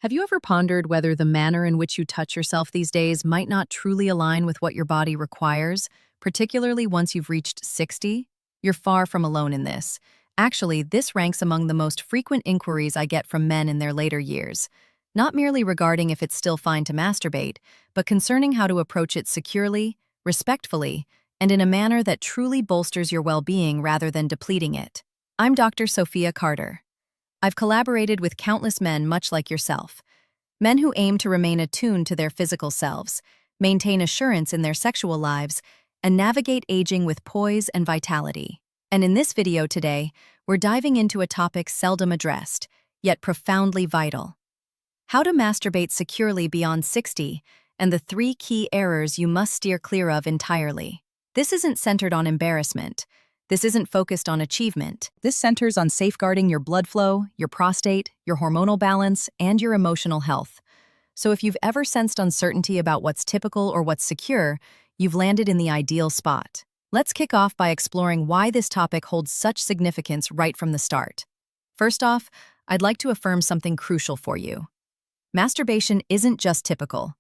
Have you ever pondered whether the manner in which you touch yourself these days might not truly align with what your body requires, particularly once you've reached 60? You're far from alone in this. Actually, this ranks among the most frequent inquiries I get from men in their later years. Not merely regarding if it's still fine to masturbate, but concerning how to approach it securely, respectfully, and in a manner that truly bolsters your well-being rather than depleting it. I'm Dr. Sophia Carter. I've collaborated with countless men much like yourself. Men who aim to remain attuned to their physical selves, maintain assurance in their sexual lives, and navigate aging with poise and vitality. And in this video today, we're diving into a topic seldom addressed, yet profoundly vital. How to masturbate securely beyond 60, and the 3 key errors you must steer clear of entirely. This isn't centered on embarrassment. This isn't focused on achievement. This centers on safeguarding your blood flow, your prostate, your hormonal balance, and your emotional health. So if you've ever sensed uncertainty about what's typical or what's secure, you've landed in the ideal spot. Let's kick off by exploring why this topic holds such significance right from the start. First off, I'd like to affirm something crucial for you. Masturbation isn't just typical.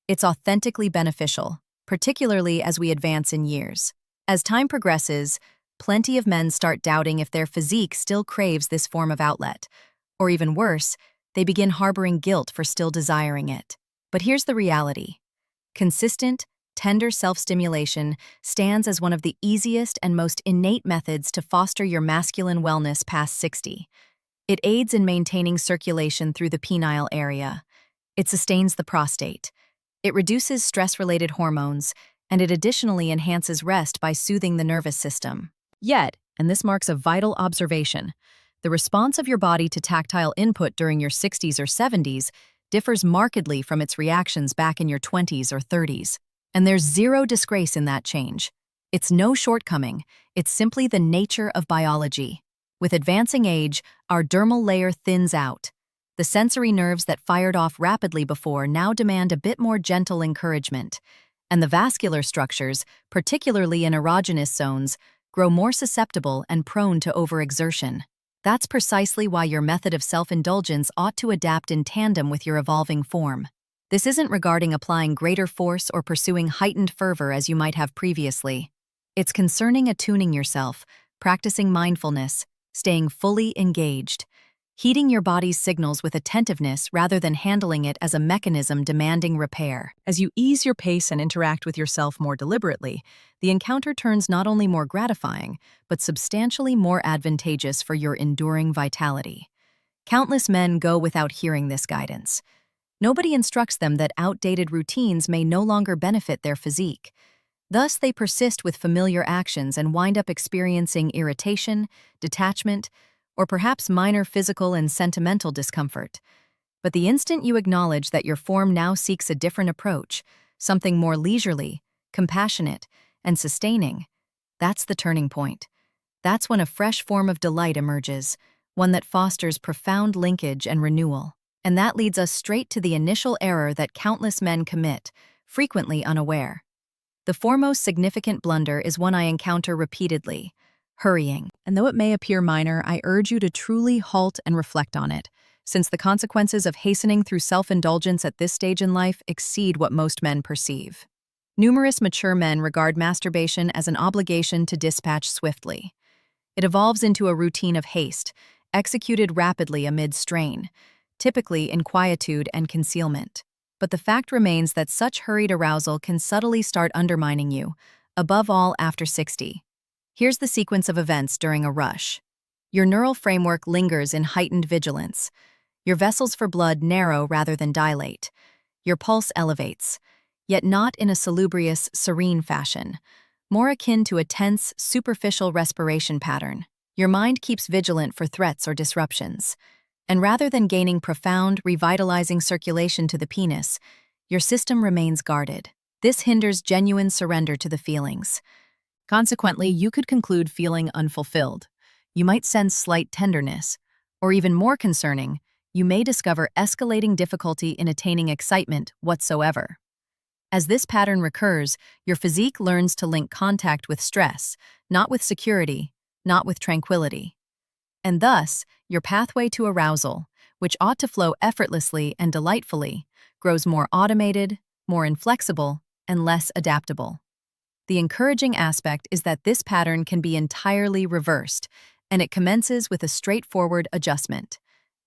It's authentically beneficial, particularly as we advance in years. As time progresses, plenty of men start doubting if their physique still craves this form of outlet. Or even worse, they begin harboring guilt for still desiring it. But here's the reality. Consistent, tender self-stimulation stands as one of the easiest and most innate methods to foster your masculine wellness past 60. It aids in maintaining circulation through the penile area. It sustains the prostate. It reduces stress-related hormones, and it additionally enhances rest by soothing the nervous system. Yet, and this marks a vital observation, the response of your body to tactile input during your 60s or 70s differs markedly from its reactions back in your 20s or 30s. And there's zero disgrace in that change. It's no shortcoming, it's simply the nature of biology. With advancing age, our dermal layer thins out. The sensory nerves that fired off rapidly before now demand a bit more gentle encouragement. And the vascular structures, particularly in erogenous zones, grow more susceptible and prone to overexertion. That's precisely why your method of self-indulgence ought to adapt in tandem with your evolving form. This isn't regarding applying greater force or pursuing heightened fervor as you might have previously. It's concerning attuning yourself, practicing mindfulness, staying fully engaged, heeding your body's signals with attentiveness rather than handling it as a mechanism demanding repair. As you ease your pace and interact with yourself more deliberately, the encounter turns not only more gratifying, but substantially more advantageous for your enduring vitality. Countless men go without hearing this guidance. Nobody instructs them that outdated routines may no longer benefit their physique. Thus, they persist with familiar actions and wind up experiencing irritation, detachment, or perhaps minor physical and sentimental discomfort. But the instant you acknowledge that your form now seeks a different approach, something more leisurely, compassionate, and sustaining, that's the turning point. That's when a fresh form of delight emerges, one that fosters profound linkage and renewal. And that leads us straight to the initial error that countless men commit, frequently unaware. The foremost significant blunder is one I encounter repeatedly: hurrying. And though it may appear minor, I urge you to truly halt and reflect on it, since the consequences of hastening through self-indulgence at this stage in life exceed what most men perceive. Numerous mature men regard masturbation as an obligation to dispatch swiftly. It evolves into a routine of haste, executed rapidly amid strain, typically in quietude and concealment. But the fact remains that such hurried arousal can subtly start undermining you, above all after 60. Here's the sequence of events during a rush. Your neural framework lingers in heightened vigilance. Your vessels for blood narrow rather than dilate. Your pulse elevates, yet not in a salubrious, serene fashion, more akin to a tense, superficial respiration pattern. Your mind keeps vigilant for threats or disruptions. And rather than gaining profound, revitalizing circulation to the penis, your system remains guarded. This hinders genuine surrender to the feelings. Consequently, you could conclude feeling unfulfilled. You might sense slight tenderness, or even more concerning, you may discover escalating difficulty in attaining excitement whatsoever. As this pattern recurs, your physique learns to link contact with stress, not with security, not with tranquility. And thus, your pathway to arousal, which ought to flow effortlessly and delightfully, grows more automated, more inflexible, and less adaptable. The encouraging aspect is that this pattern can be entirely reversed, and it commences with a straightforward adjustment.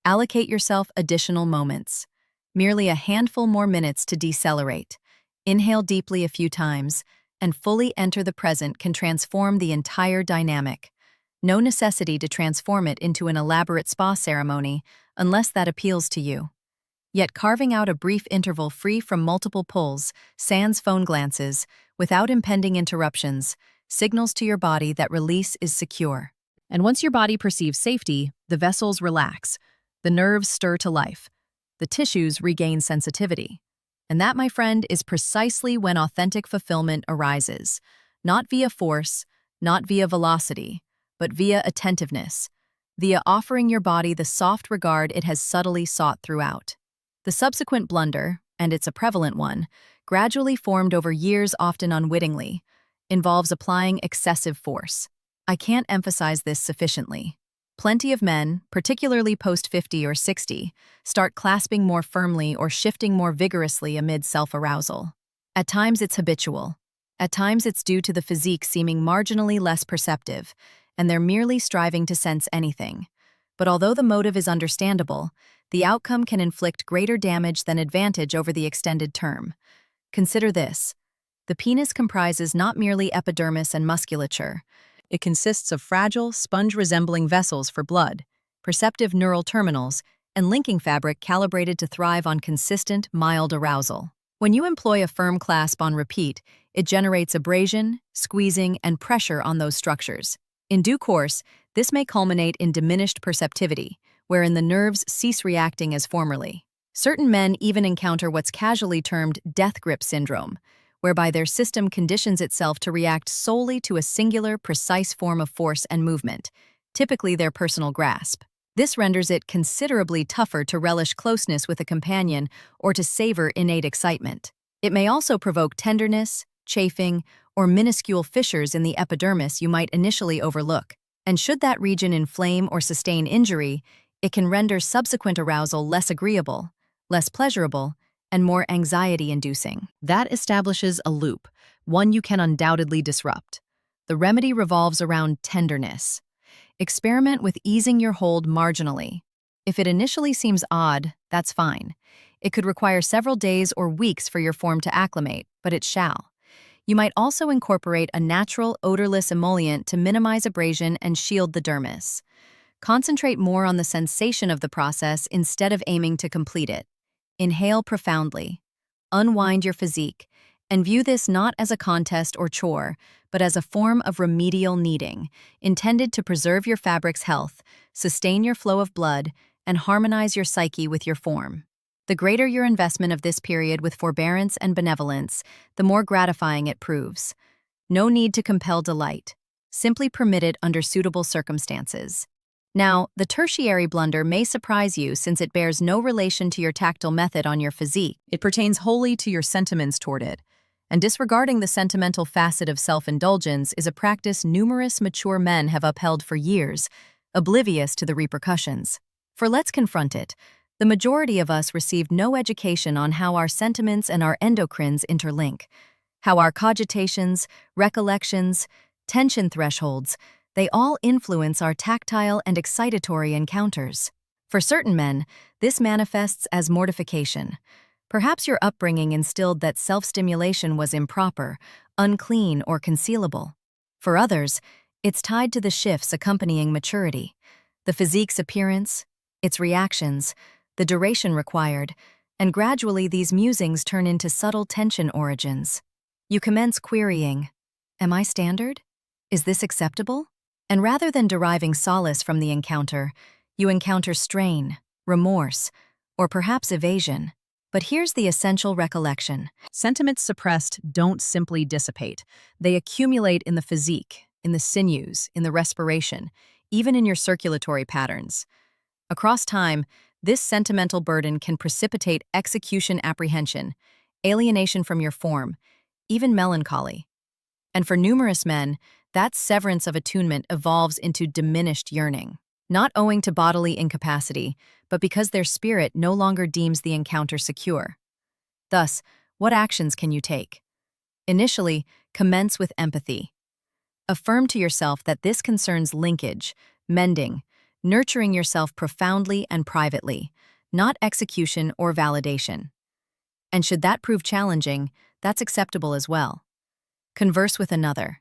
Allocate yourself additional moments. Merely a handful more minutes to decelerate. Inhale deeply a few times, and fully enter the present can transform the entire dynamic. No necessity to transform it into an elaborate spa ceremony unless that appeals to you. Yet carving out a brief interval free from multiple pulls, sans phone glances, without impending interruptions, signals to your body that release is secure. And once your body perceives safety, the vessels relax, the nerves stir to life, the tissues regain sensitivity. And that, my friend, is precisely when authentic fulfillment arises. Not via force, not via velocity, but via attentiveness, via offering your body the soft regard it has subtly sought throughout. The subsequent blunder, and it's a prevalent one, gradually formed over years, often unwittingly, involves applying excessive force. I can't emphasize this sufficiently. Plenty of men, particularly post-50 or 60, start clasping more firmly or shifting more vigorously amid self-arousal. At times it's habitual. At times it's due to the physique seeming marginally less perceptive, and they're merely striving to sense anything. But although the motive is understandable, the outcome can inflict greater damage than advantage over the extended term. Consider this. The penis comprises not merely epidermis and musculature. It consists of fragile, sponge-resembling vessels for blood, perceptive neural terminals, and linking fabric calibrated to thrive on consistent, mild arousal. When you employ a firm clasp on repeat, it generates abrasion, squeezing, and pressure on those structures. In due course, this may culminate in diminished perceptivity, wherein the nerves cease reacting as formerly. Certain men even encounter what's casually termed death grip syndrome, whereby their system conditions itself to react solely to a singular, precise form of force and movement, typically their personal grasp. This renders it considerably tougher to relish closeness with a companion or to savor innate excitement. It may also provoke tenderness, chafing, or minuscule fissures in the epidermis you might initially overlook. And should that region inflame or sustain injury, it can render subsequent arousal less agreeable, less pleasurable, and more anxiety-inducing. That establishes a loop, one you can undoubtedly disrupt. The remedy revolves around tenderness. Experiment with easing your hold marginally. If it initially seems odd, that's fine. It could require several days or weeks for your form to acclimate, but it shall. You might also incorporate a natural, odorless emollient to minimize abrasion and shield the dermis. Concentrate more on the sensation of the process instead of aiming to complete it. Inhale profoundly. Unwind your physique, and view this not as a contest or chore, but as a form of remedial kneading, intended to preserve your fabric's health, sustain your flow of blood, and harmonize your psyche with your form. The greater your investment of this period with forbearance and benevolence, the more gratifying it proves. No need to compel delight. Simply permit it under suitable circumstances. Now, the tertiary blunder may surprise you since it bears no relation to your tactile method on your physique. It pertains wholly to your sentiments toward it. And disregarding the sentimental facet of self-indulgence is a practice numerous mature men have upheld for years, oblivious to the repercussions. For let's confront it. The majority of us received no education on how our sentiments and our endocrines interlink, how our cogitations, recollections, tension thresholds, they all influence our tactile and excitatory encounters. For certain men, this manifests as mortification. Perhaps your upbringing instilled that self-stimulation was improper, unclean, or concealable. For others, it's tied to the shifts accompanying maturity, the physique's appearance, its reactions, the duration required, and gradually these musings turn into subtle tension origins. You commence querying, "Am I standard? Is this acceptable?" And rather than deriving solace from the encounter, you encounter strain, remorse, or perhaps evasion. But here's the essential recollection. Sentiments suppressed don't simply dissipate. They accumulate in the physique, in the sinews, in the respiration, even in your circulatory patterns. Across time, this sentimental burden can precipitate execution apprehension, alienation from your form, even melancholy. And for numerous men, that severance of attunement evolves into diminished yearning. not owing to bodily incapacity, but because their spirit no longer deems the encounter secure. Thus, what actions can you take? Initially, commence with empathy. Affirm to yourself that this concerns linkage, mending, nurturing yourself profoundly and privately, not execution or validation. And should that prove challenging, that's acceptable as well. Converse with another.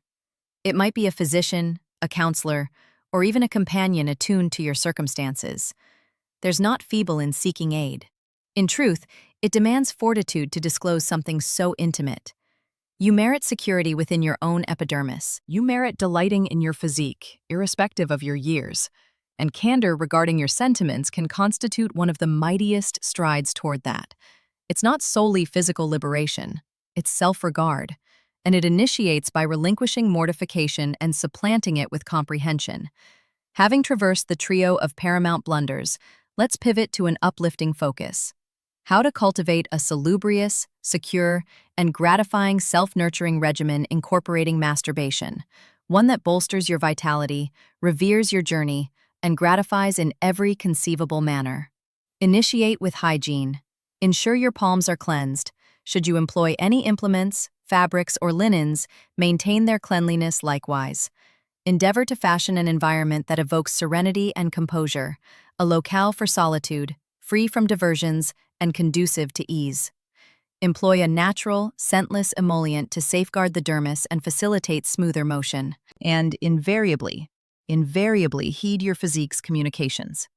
It might be a physician, a counselor, or even a companion attuned to your circumstances. There's not feeble in seeking aid. In truth, it demands fortitude to disclose something so intimate. You merit security within your own epidermis. You merit delighting in your physique, irrespective of your years. And candor regarding your sentiments can constitute one of the mightiest strides toward that. It's not solely physical liberation, it's self-regard, and it initiates by relinquishing mortification and supplanting it with comprehension. Having traversed the trio of paramount blunders, let's pivot to an uplifting focus. How to cultivate a salubrious, secure, and gratifying self-nurturing regimen incorporating masturbation, one that bolsters your vitality, reveres your journey, and gratifies in every conceivable manner. Initiate with hygiene. Ensure your palms are cleansed. Should you employ any implements, fabrics, or linens, maintain their cleanliness likewise. Endeavor to fashion an environment that evokes serenity and composure, a locale for solitude, free from diversions, and conducive to ease. Employ a natural, scentless emollient to safeguard the dermis and facilitate smoother motion. And invariably heed your physique's communications.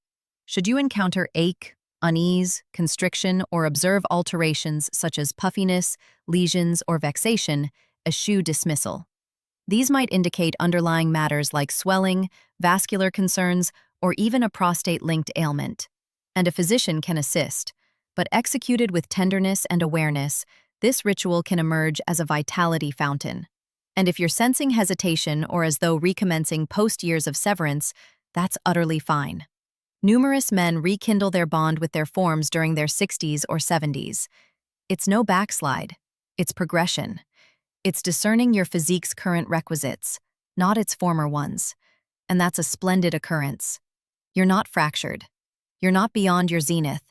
Should you encounter ache, unease, constriction, or observe alterations such as puffiness, lesions, or vexation, eschew dismissal. These might indicate underlying matters like swelling, vascular concerns, or even a prostate-linked ailment. And a physician can assist, but executed with tenderness and awareness, this ritual can emerge as a vitality fountain. And if you're sensing hesitation or as though recommencing post-years of severance, that's utterly fine. Numerous men rekindle their bond with their forms during their 60s or 70s. It's no backslide. It's progression. It's discerning your physique's current requisites, not its former ones. And that's a splendid occurrence. You're not fractured. You're not beyond your zenith.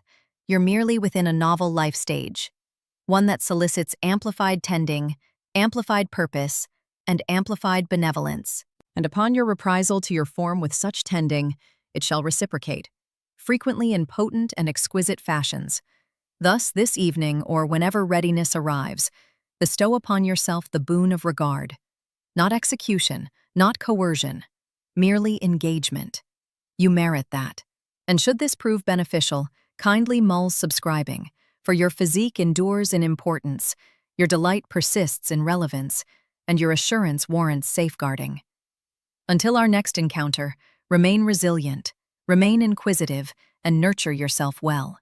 You're merely within a novel life stage, one that solicits amplified tending, amplified purpose, and amplified benevolence. And upon your reprisal to your form with such tending, it shall reciprocate, frequently in potent and exquisite fashions. Thus, this evening, or whenever readiness arrives, bestow upon yourself the boon of regard. Not execution, not coercion, merely engagement. You merit that. And should this prove beneficial, kindly mull subscribing, for your physique endures in importance, your delight persists in relevance, and your assurance warrants safeguarding. Until our next encounter, remain resilient, remain inquisitive, and nurture yourself well.